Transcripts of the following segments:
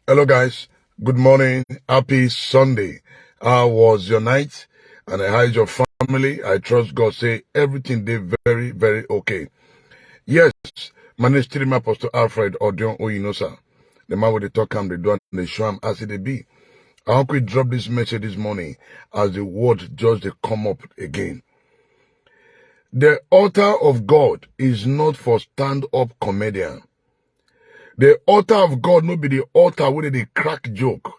Hello guys, good morning, happy Sunday. How was your night? And how is your family? I trust God say everything did very, very okay. Yes, my name is Tirima Apostle Alfred Odion Oyinosa. The man with the talk and the do and the show am as it be. I hope we drop this message this morning as the word just they come up again. The altar of God is not for stand-up comedian. The altar of God no be the altar where they crack joke.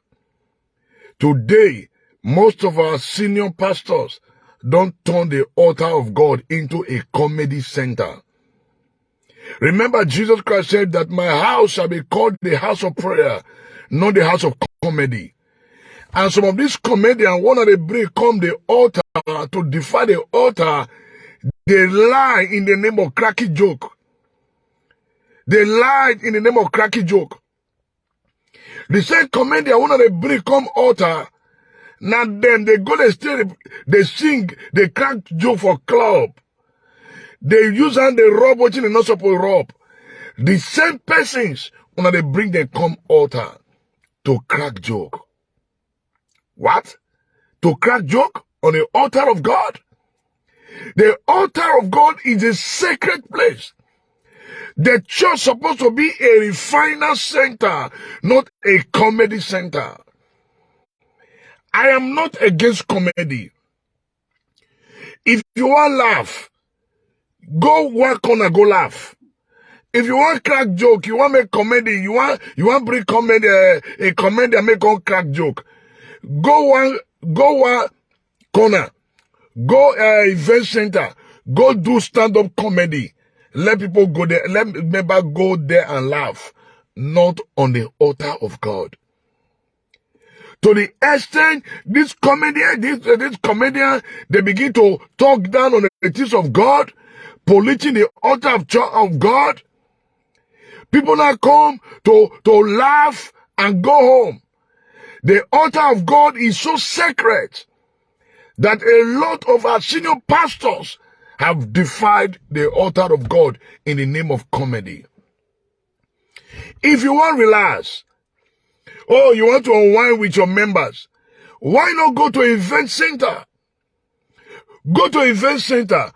Today, most of our senior pastors don't turn the altar of God into a comedy center. Remember, Jesus Christ said that my house shall be called the house of prayer, not the house of comedy. And some of these comedians, one of the break come the altar to defy the altar. They lie in the name of cracky joke. They lied in the name of cracky joke. The same comedian, one of the break come altar. Now them, they go, they sing, they crack joke for club. They use and they rob watching they not supposed to rob. The same persons, when they bring them come altar to crack joke. What? To crack joke on the altar of God? The altar of God is a sacred place. The church supposed to be a refiner center, not a comedy center. I am not against comedy. If you want to laugh, go one corner, go laugh. If you want crack joke, you want make comedy, you want bring comedy, a comedy and make one crack joke. Go one corner, go event center, go do stand-up comedy. Let people go there, let member go there and laugh, not on the altar of God. To the extent this comedian, they begin to talk down on the things of God, polluting the altar of God. People now come to laugh and go home. The altar of God is so sacred that a lot of our senior pastors have defied the altar of God in the name of comedy. If you want to relax, you want to unwind with your members, why not go to an event center? Go to an event center.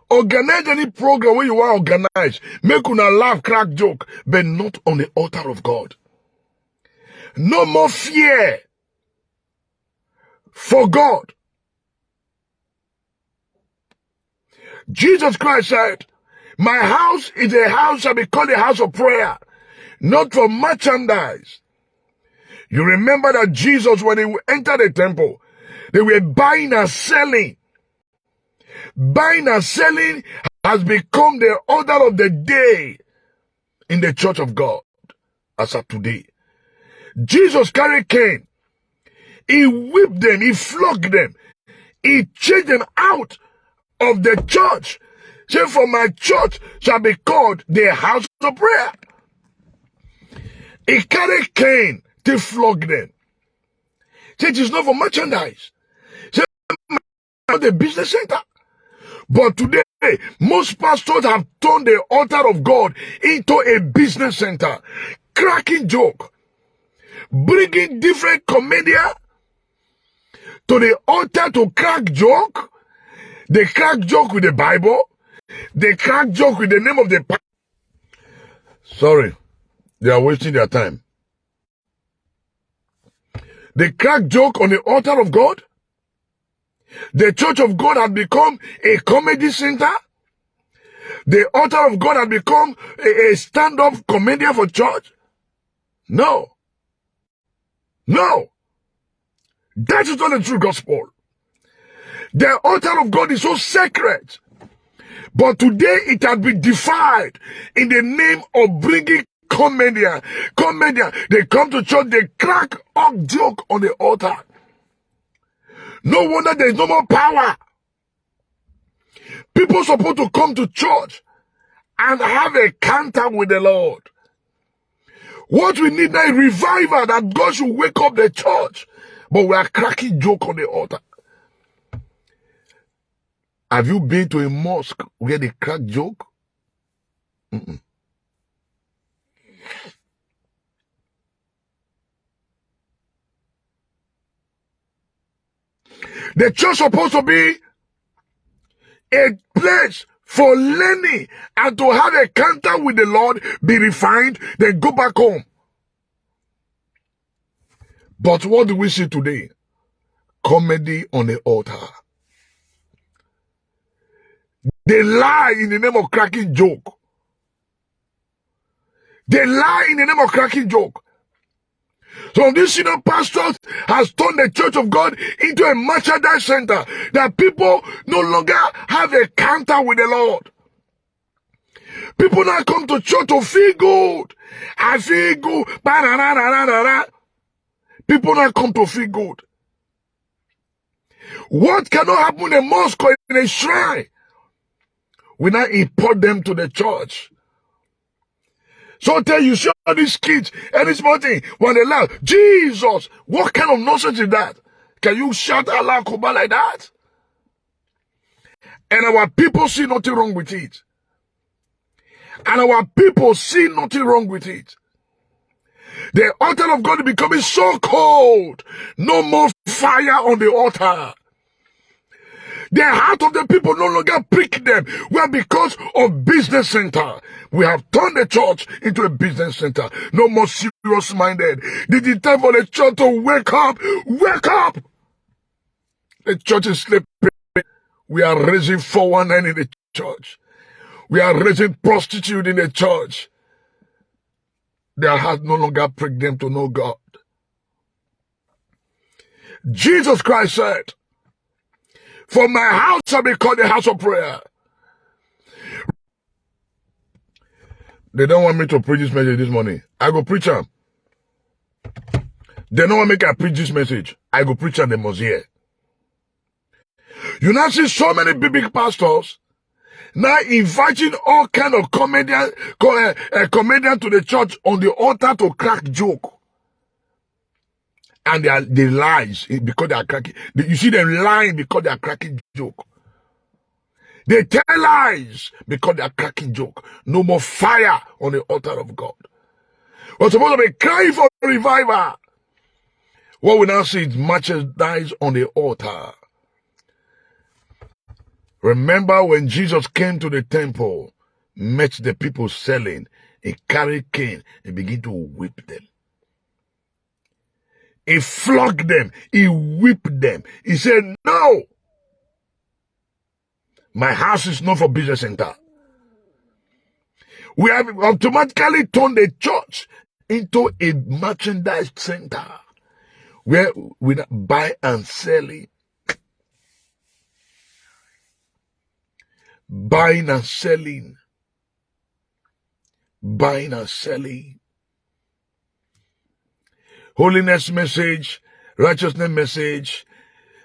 Organize any program where you want to organize. Make una laugh, crack joke, but not on the altar of God. No more fear for God. Jesus Christ said, my house is a house shall be called a house of prayer, not for merchandise. You remember that Jesus, when he entered the temple, they were buying and selling. Buying and selling has become the order of the day in the church of God as of today. Jesus carried cane. He whipped them. He flogged them. He chased them out of the church. Say, for my church shall be called the house of prayer. He carried cane to flog them. Say, it is not for merchandise. Say, not a business center. But today, most pastors have turned the altar of God into a business center. Cracking joke. Bringing different comedians to the altar to crack joke. They crack joke with the Bible. They crack joke with the name of the... Sorry. They are wasting their time. They crack joke on the altar of God. The church of God has become a comedy center. The altar of God has become a stand-up comedian for church. No. No. That is not the true gospel. The altar of God is so sacred. But today it has been defied in the name of bringing comedian. They come to church, they crack up joke on the altar. No wonder there is no more power. People supposed to come to church and have a encounter with the Lord. What we need now is revival, that God should wake up the church. But we are cracking joke on the altar. Have you been to a mosque where they crack joke? The church supposed to be a place for learning and to have a encounter with the Lord, be refined, then go back home. But what do we see today? Comedy on the altar. They lie in the name of cracking joke. They lie in the name of cracking joke. So this senior pastor has turned the church of God into a merchandise center that people no longer have a encounter with the Lord. People now come to church to feel good. I feel good. People now come to feel good. What cannot happen in a mosque or in a shrine? We now import them to the church. So tell you, show these kids any small thing when they laugh. Jesus, what kind of nonsense is that? Can you shout Allah Akbar like that? And our people see nothing wrong with it. And our people see nothing wrong with it. The altar of God is becoming so cold. No more fire on the altar. The heart of the people no longer prick them. Well, because of business center. We have turned the church into a business center. No more serious-minded. This is time for the church to wake up. Wake up! The church is sleeping. We are raising 419 in the church. We are raising prostitute in the church. Their heart no longer prick them to know God. Jesus Christ said, "For my house shall be called a house of prayer." They don't want me to preach this message this morning. I go preach them. They don't want me to preach this message. I go preach them, they must hear. You now see so many big pastors now inviting all kind of comedian to the church on the altar to crack joke. And they lies because they are cracking. You see them lying because they are cracking joke. They tell lies because they are cracking joke. No more fire on the altar of God. We're supposed to be crying for revival. What we now see is merchandise on the altar. Remember when Jesus came to the temple, met the people selling, he carried cane and began to whip them. He flogged them. He whipped them. He said, "No, my house is not for business center." We have automatically turned the church into a merchandise center where we buy and selling. Buying and selling. Buying and selling. Holiness message, righteousness message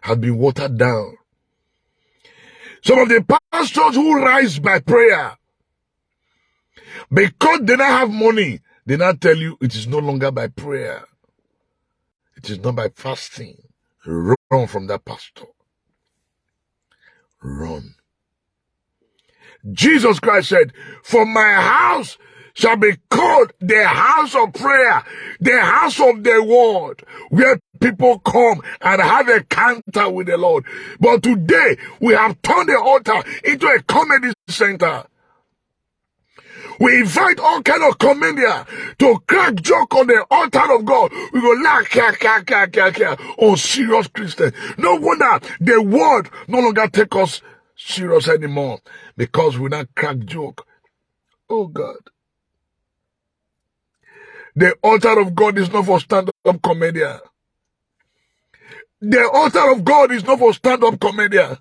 has been watered down. Some of the pastors who rise by prayer, because they don't have money, they now tell you it is no longer by prayer. It is not by fasting. Run from that pastor. Run. Jesus Christ said, "For my house shall be called the house of prayer, the house of the word, where people come and have a encounter with the Lord." But today, we have turned the altar into a comedy center. We invite all kind of comedians to crack joke on the altar of God. We go laugh, on serious Christians. No wonder the word no longer take us serious anymore, because we not crack joke. Oh God. The altar of God is not for stand-up comedian. The altar of God is not for stand-up comedian.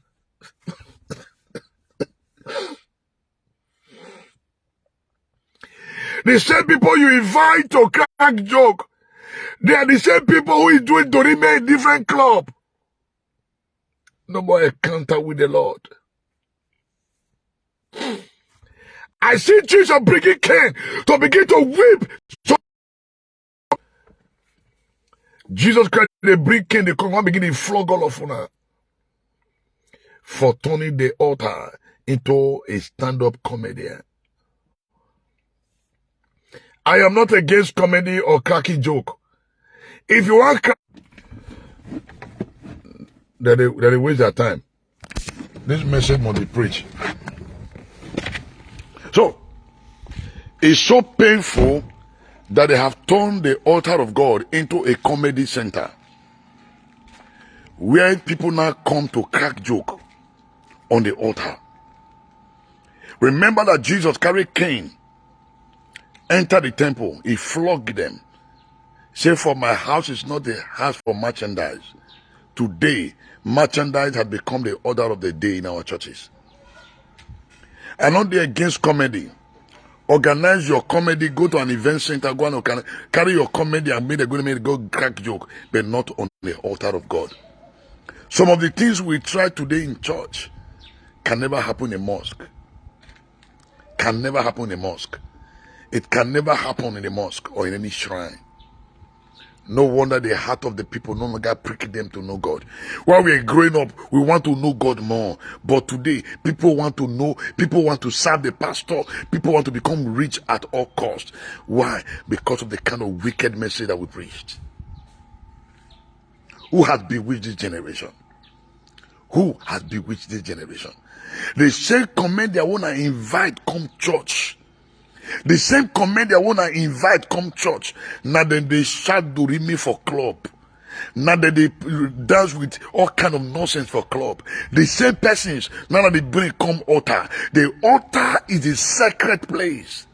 The same people you invite to crack joke, they are the same people who is doing Dorime in different club. No more encounter with the Lord. I see Jesus bringing Cain to begin to whip. So Jesus Christ, they bring Cain, they come and begin to flog all of them for turning the altar into a stand-up comedian. I am not against comedy or cracking joke. If you want, they waste their time. This message must be preached. So, it's so painful that they have turned the altar of God into a comedy center, where people now come to crack joke on the altar. Remember that Jesus carried Cain, entered the temple, he flogged them. Say, for my house is not a house for merchandise. Today, merchandise has become the order of the day in our churches. I'm not there against comedy. Organize your comedy, go to an event center, go and carry your comedy and go crack joke, but not on the altar of God. Some of the things we try today in church can never happen in mosque. Can never happen in mosque. It can never happen in a mosque or in any shrine. No wonder the heart of the people no longer prick them to know God. While we are growing up, we want to know God more. But today, people want to know, people want to serve the pastor, people want to become rich at all costs. Why? Because of the kind of wicked message that we preached. Who has bewitched this generation? Who has bewitched this generation? The same comment they want to invite come church. The same comment they want to invite come church. Now then they shout Dorimi for club. Now that they dance with all kind of nonsense for club. The same persons, now that they bring come altar. The altar is a sacred place.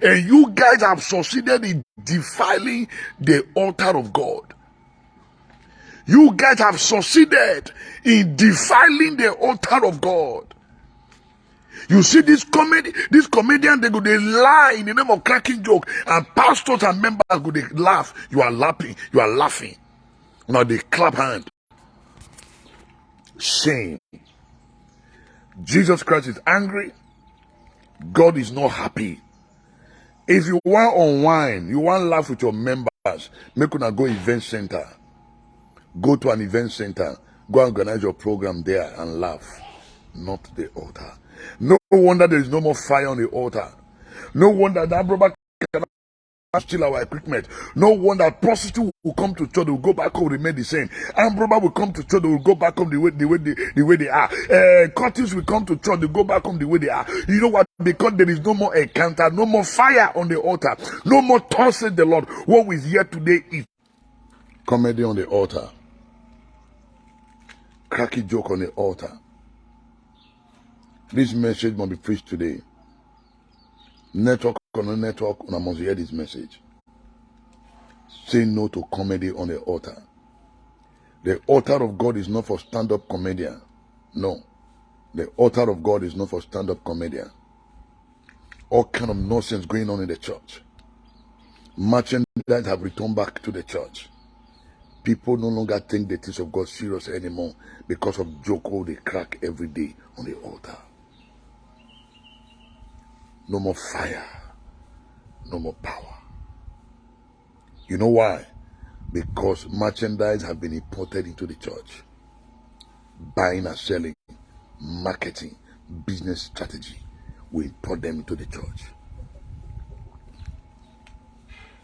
And you guys have succeeded in defiling the altar of God. You guys have succeeded in defiling the altar of God. You see this comedian, they lie in the name of cracking joke, and pastors and members go they laugh. You are laughing. Now they clap hand. Shame. Jesus Christ is angry. God is not happy. If you want unwind, you want laugh with your members, make una go event center. Go to an event center. Go and organize your program there and laugh. Not the altar. No wonder there is no more fire on the altar. No wonder that brother cannot steal our equipment. No wonder prostitutes will come to church, they will go back home, remain the same. And brother will come to church, they will go back home the way they are. Curtis will come to church, they go back home the way they are. You know what? Because there is no more encounter, no more fire on the altar, no more thus said the Lord. What we hear today is comedy on the altar, cracky joke on the altar. This message must be preached today. Network or no network, I must hear this message. Say no to comedy on the altar. The altar of God is not for stand-up comedian. No. The altar of God is not for stand-up comedian. All kind of nonsense going on in the church. Merchandise have returned back to the church. People no longer take the things of God serious anymore because of joke they crack every day on the altar. No more fire. No more power. You know why? Because merchandise have been imported into the church. Buying and selling, marketing, business strategy. We import them into the church.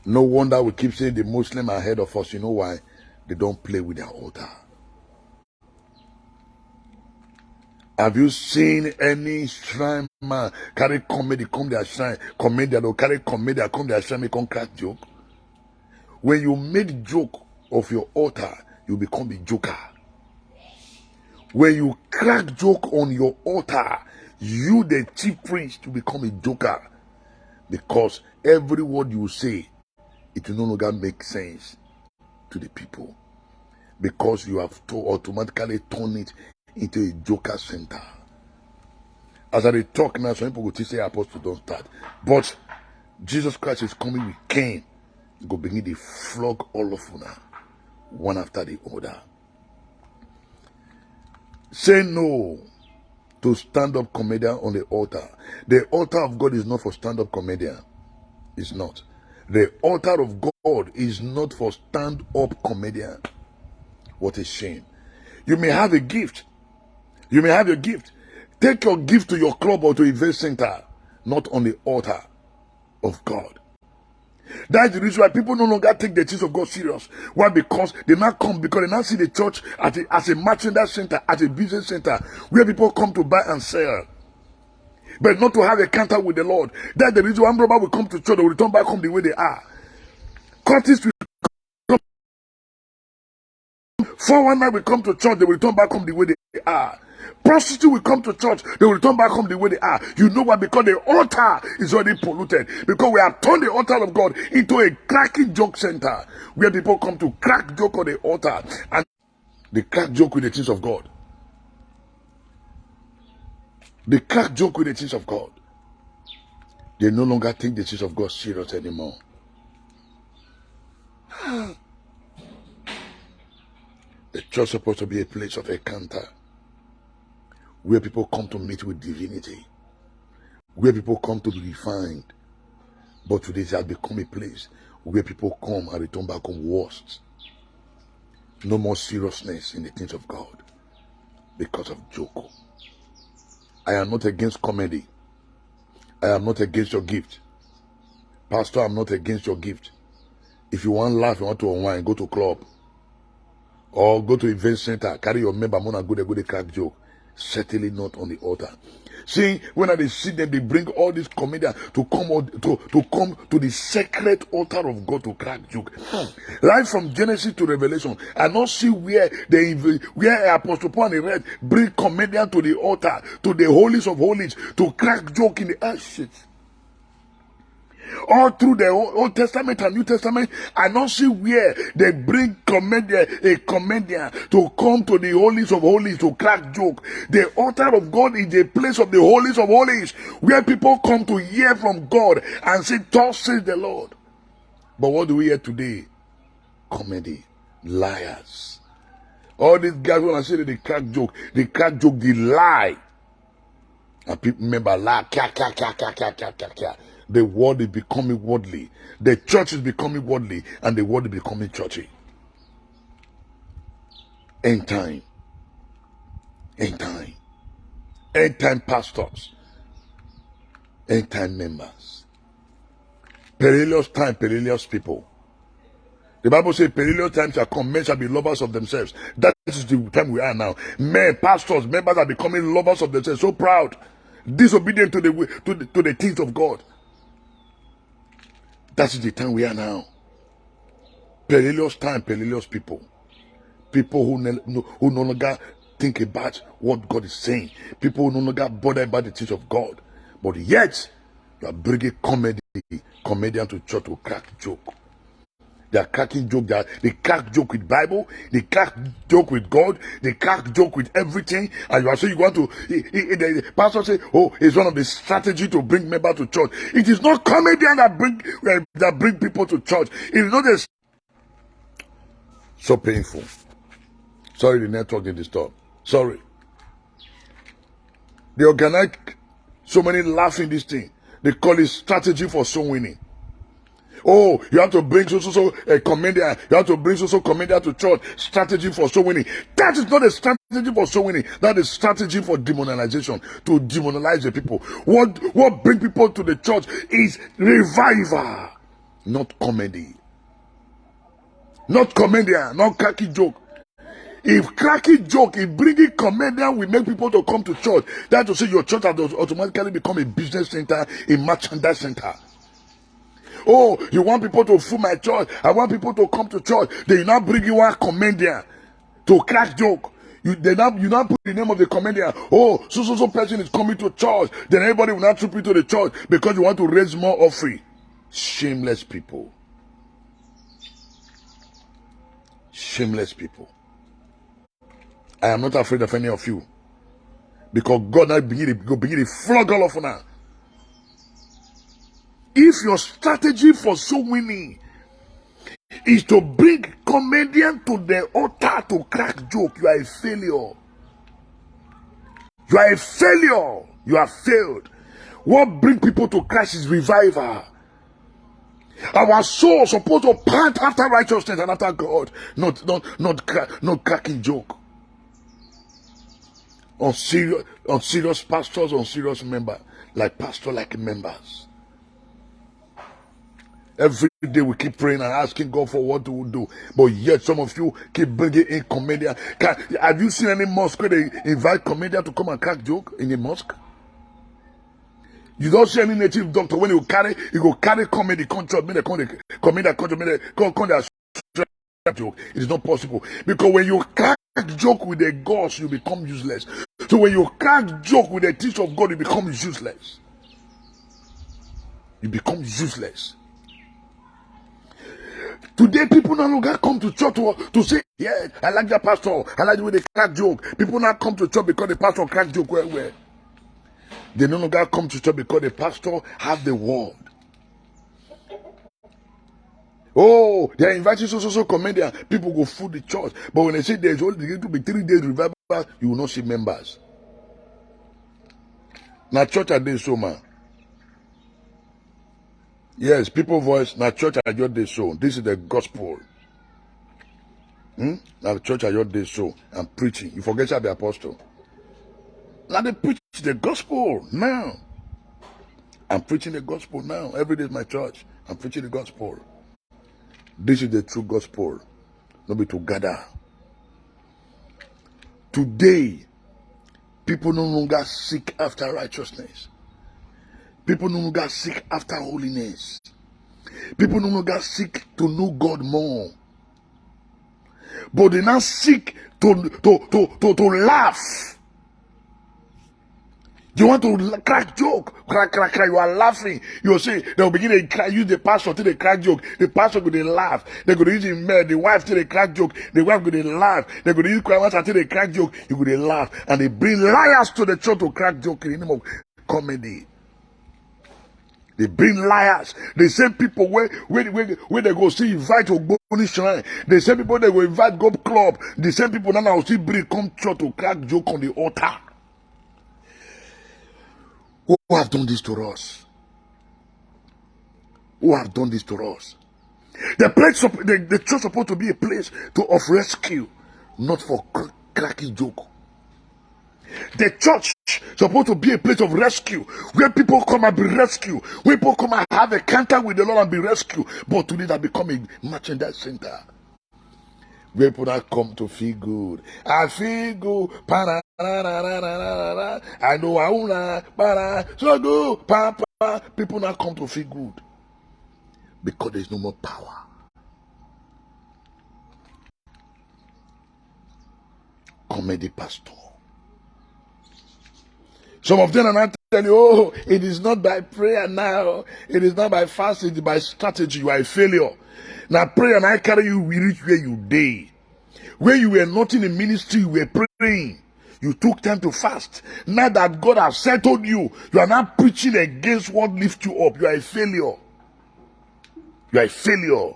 No wonder we keep saying the Muslims are ahead of us. You know why? They don't play with their altar. Have you seen any shrine man carry comedy come their shrine? Comedian or carry comedian come their shrine, make come crack joke. When you make joke of your altar, you become a joker. When you crack joke on your altar, you the chief priest, you become a joker. Because every word you say, it will no longer make sense to the people. Because you have to automatically turn it into a joker center. As I talk now, some people will say apostle don't start. But Jesus Christ is coming with Cain. He go begin to flog all of you now, one after the other. Say no to stand-up comedian on the altar. The altar of God is not for stand-up comedian. It's not. The altar of God is not for stand-up comedian. What a shame. You may have a gift. You may have your gift. Take your gift to your club or to event center, not on the altar of God. That's the reason why people no longer take the things of God serious. Why? Because they now come, because they now see the church as a merchandise center, as a business center, where people come to buy and sell, but not to have a encounter with the Lord. That's the reason why brother will come to church, they will return back home the way they are. Cultists will come, 419 will come to church, they will return back home the way they are. Prostitute will come to church, they will return back home the way they are. You know why? Because the altar is already polluted. Because we have turned the altar of God into a cracking joke center, where people come to crack joke on the altar, and they crack joke with the things of God. They crack joke with the things of God. They no longer take the things of God serious anymore. The church is supposed to be a place of encounter, where people come to meet with divinity, where people come to be refined. But today it has become a place where people come and return back home worse. No more seriousness in the things of God because of joke. I am not against comedy. I am not against your gift. Pastor, I'm not against your gift. If you want to laugh, you want to unwind, go to club. Or go to event center, carry your member, go to crack joke. Certainly not on the altar. See, when they see them, they bring all these comedians to come to the sacred altar of God to crack joke. Right from Genesis to Revelation, I don't see where Apostle Paul and read bring comedians to the altar, to the holies of holies, to crack joke in the ashes. All through the Old Testament and New Testament, I don't see where they bring a comedian to come to the holies of holies to crack joke. The altar of God is the place of the holies of holies, where people come to hear from God and say, "Thus says the Lord." But what do we hear today? Comedy, liars. All these guys, when I say that they crack joke, they lie. And people remember lie, the world is becoming worldly. The church is becoming worldly, and the world is becoming churchy. End time. End time. End time pastors. End time members. Perilous time, perilous people. The Bible says perilous times shall come, men shall be lovers of themselves. That is the time we are now. Men, pastors, members are becoming lovers of themselves, so proud, disobedient to the things of God. That is the time we are now. Perilous time, perilous people. People who no longer think about what God is saying. People who no longer bother about the things of God. But yet, you are bringing comedian to church to crack joke. They are cracking joke. They crack joke with Bible. They crack joke with God. They crack joke with everything. And you are saying you want to. The pastor say, "Oh, it's one of the strategy to bring members to church." It is not comedian that bring people to church. It is not so painful. Sorry, the network didn't stop. Sorry. They organize so many laughing this thing. They call it strategy for soul winning. Oh, you have to bring a comedian. You have to bring comedian to church. Strategy for soul winning. That is not a strategy for soul winning. That is strategy for demonization. To demonize the people. What bring people to the church is revival, not comedy. Not comedian, not cracky joke. If cracky joke, if bringing comedian will make people to come to church, that to say your church has automatically become a business center, a merchandise center. Oh, you want people to fill my church? I want people to come to church. They now bring you a comedian to crack joke. You now put the name of the comedian. Oh, so person is coming to church. Then everybody will not troop into the church because you want to raise more offering. Shameless people. Shameless people. I am not afraid of any of you. Because God now begin to flog all of you now. If your strategy for soul winning is to bring comedian to the altar to crack joke, you are a failure. You are a failure. You have failed. What brings people to Christ is revival. Our soul is supposed to pant after righteousness and after God, not cracking joke. On serious pastors, on serious members, like members. Every day we keep praying and asking God for what to do. But yet some of you keep bringing in comedian. Have you seen any mosque where they invite comedian to come and crack joke in a mosque? You don't see any native doctor when you go carry comedy control, mean the comedian control, mean the joke. It is not possible. Because when you crack joke with the gods, you become useless. So when you crack joke with the teaching of God, you become useless. You become useless. Today, people no longer come to church to say, yeah, I like that pastor. I like the way they crack joke. People now come to church because the pastor crack joke. Where? They no longer come to church because the pastor have the word. Oh, they are inviting so comedian. People go fool the church. But when they say there's only going to be 3 days revival, you will not see members. Now church are doing so, man. Yes, people voice, now church are your day so. This is the gospel. Now church are your day so. I'm preaching. You forget to be apostle. Now they preach the gospel now. I'm preaching the gospel now. Every day is my church. I'm preaching the gospel. This is the true gospel. Not be to gather. Today, people no longer seek after righteousness. People no longer seek after holiness. People no longer seek to know God more. But they now seek to laugh. You want to crack joke, crack, you are laughing. You say they'll begin to crack, use the pastor till they crack joke. The pastor go they laugh. They go to use the wife till they crack joke. The wife go they laugh. They go to use choir master till they crack joke. You go they laugh, and they bring liars to the church to crack joke in the name of comedy. They bring liars. The same people where they go see invite Ogboni Shrine. The same people they go invite Gob Club. The same people now see bring come church to crack joke on the altar. Who have done this to us? Who have done this to us? The church supposed to be a place of rescue, not for cracking joke. The church supposed to be a place of rescue, where people come and be rescued, where people come and have a encounter with the Lord and be rescued. But today that become a merchandise center, where people that come to feel good. I feel good. I know I wanna, so good. People now come to feel good because there's no more power. Comedy pastor. Some of them are not telling you, oh, it is not by prayer now. It is not by fasting, it is by strategy. You are a failure. Now prayer and I carry you, we reach where you day. Where you were not in the ministry, you were praying. You took time to fast. Now that God has settled you, you are not preaching against what lifts you up. You are a failure. You are a failure.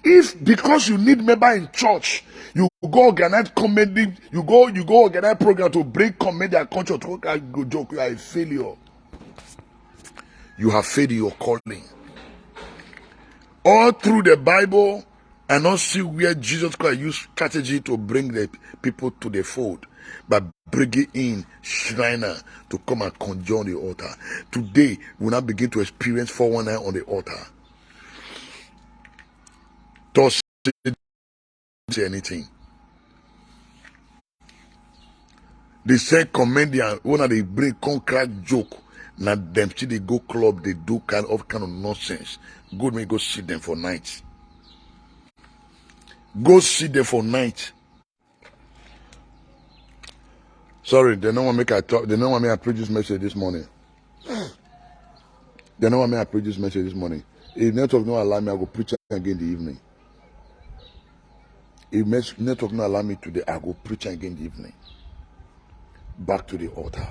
If because you need member in church, you go organize comedy, you go organize program to bring comedy and culture to go joke, you are a failure. You have failed your calling. All through the Bible, and not see where Jesus Christ used strategy to bring the people to the fold, but bringing in Shriner to come and conjure the altar. Today, we now begin to experience 419 on the altar. Don't say anything. They say comedian, when they bring concrete joke, now them see they go club, they do kind of nonsense. Good man, go see them for night. Go see them for night. Sorry, they don't want me to talk. They don't want me to preach this message this morning. They don't want me to preach this message this morning. If network don't allow me, I go preach again in the evening. If network don't allow me today, I go preach again in the evening. Back to the altar.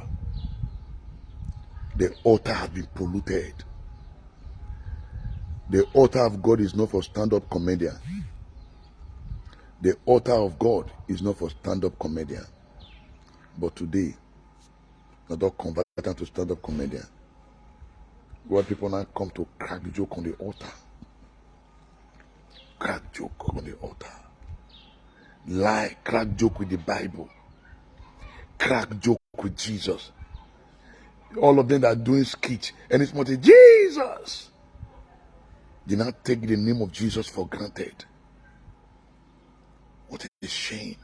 The altar has been polluted. The altar of God is not for stand-up comedian. The altar of God is not for stand-up comedian. But today, not all convert to stand-up comedian. Where people now come to crack joke on the altar. Crack joke on the altar. Lie, crack joke with the Bible. Crack joke with Jesus. All of them that are doing skit, and it's more Jesus. Do not take the name of Jesus for granted. What a shame.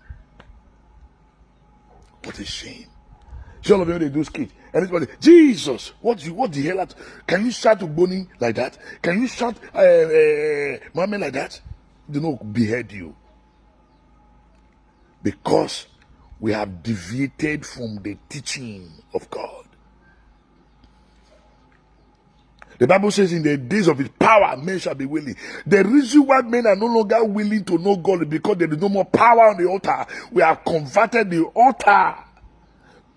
What a shame. See all of them, they do skit. And it's like, Jesus, what the hell? Can you shout to Bonnie like that? Can you shout Mommy like that? They don't behead you. Because we have deviated from the teaching of God. The Bible says in the days of his power, men shall be willing. The reason why men are no longer willing to know God is because there is no more power on the altar. We have converted the altar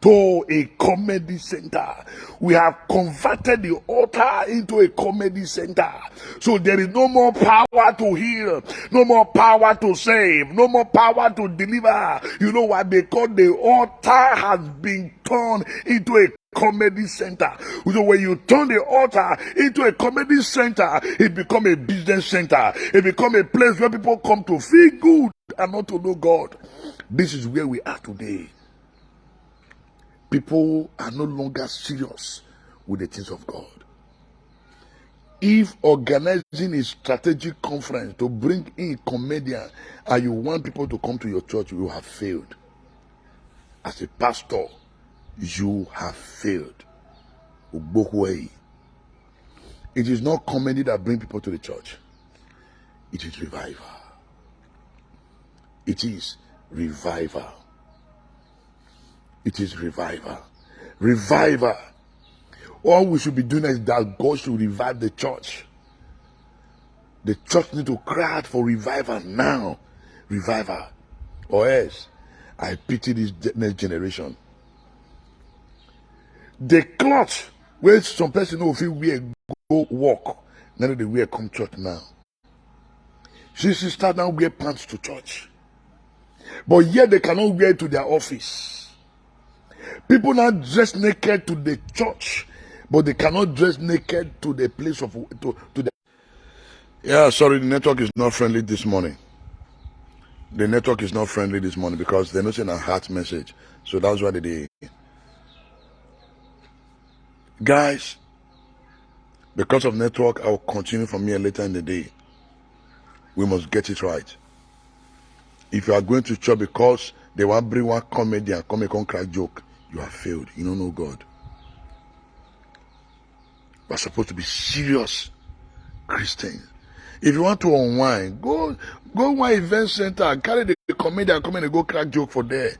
to a comedy center. We have converted the altar into a comedy center. So there is no more power to heal, no more power to save, no more power to deliver. You know what? Because the altar has been turned into a comedy center. So when you turn the altar into a comedy center, it becomes a business center. It becomes a place where people come to feel good and not to know God. This is where we are today. People are no longer serious with the things of God. If organizing a strategic conference to bring in comedians and you want people to come to your church, you have failed. As a pastor, you have failed. It is not comedy that brings people to the church. It is revival. It is revival. It is revival. Revival. All we should be doing is that God should revive the church. The church needs to cry out for revival now. Revival. Or else, I pity this next generation. The cloth where some person will feel wear go walk, none of the wear come church now. Sisters now wear pants to church. But yet they cannot wear it to their office. People now dress naked to the church, but they cannot dress naked to the place of to the. Yeah, sorry, the network is not friendly this morning. The network is not friendly this morning because they're not sending a heart message. So that's why they. Guys, because of network, I will continue from here later in the day. We must get it right. If you are going to church because they want to bring one comedian, come and crack joke, you have failed. You don't know God. We're supposed to be serious Christians. If you want to unwind, go one event center, carry the comedian, come and go crack joke for there.